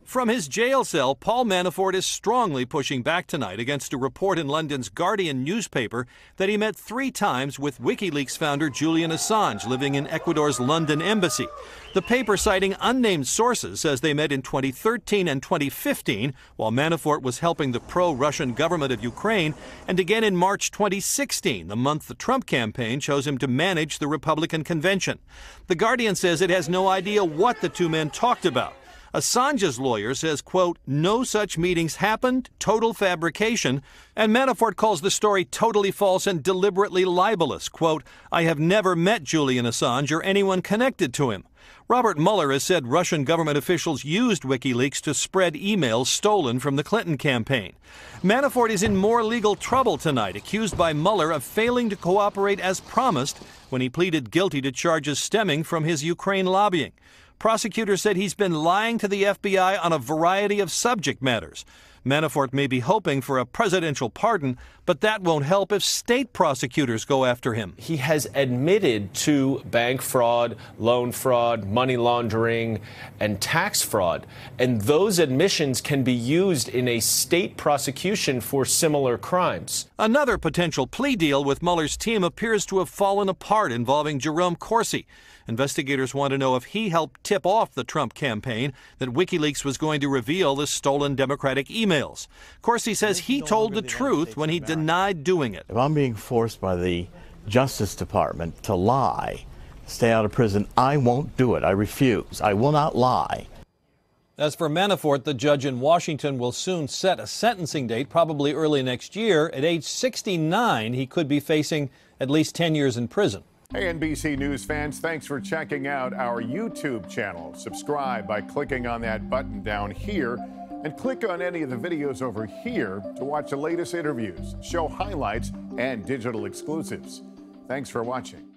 From his jail cell, Paul Manafort is strongly pushing back tonight against a report in London's Guardian newspaper that he met 3 times with Wikileaks founder Julian Assange living in Ecuador's London embassy. The paper, citing unnamed sources, says they met in 2013 and 2015 while Manafort was helping the pro-Russian government of Ukraine, and again in March 2016, the month the Trump campaign chose him to manage the Republican convention. The Guardian says it has no idea what the 2 men talked about. Assange's lawyer says, quote, no such meetings happened, total fabrication, and Manafort calls the story totally false and deliberately libelous. Quote, I have never met Julian Assange or anyone connected to him. Robert Mueller has said Russian government officials used WikiLeaks to spread emails stolen from the Clinton campaign. Manafort is in more legal trouble tonight, accused by Mueller of failing to cooperate as promised when he pleaded guilty to charges stemming from his Ukraine lobbying. Prosecutors said he's been lying to the FBI on a variety of subject matters. Manafort may be hoping for a presidential pardon, but that won't help if state prosecutors go after him. He has admitted to bank fraud, loan fraud, money laundering, and tax fraud. And those admissions can be used in a state prosecution for similar crimes. Another potential plea deal with Mueller's team appears to have fallen apart, involving Jerome Corsi. Investigators want to know if he helped tip off the Trump campaign that WikiLeaks was going to reveal the stolen Democratic emails. Corsi says he told the truth when he denied doing it. If I'm being forced by the Justice Department to lie, stay out of prison, I won't do it. I refuse. I will not lie. As for Manafort, the judge in Washington will soon set a sentencing date, probably early next year. At age 69, he could be facing at least 10 years in prison. Hey, NBC News fans, thanks for checking out our YouTube channel. Subscribe by clicking on that button down here, and click on any of the videos over here to watch the latest interviews, show highlights, and digital exclusives. Thanks for watching.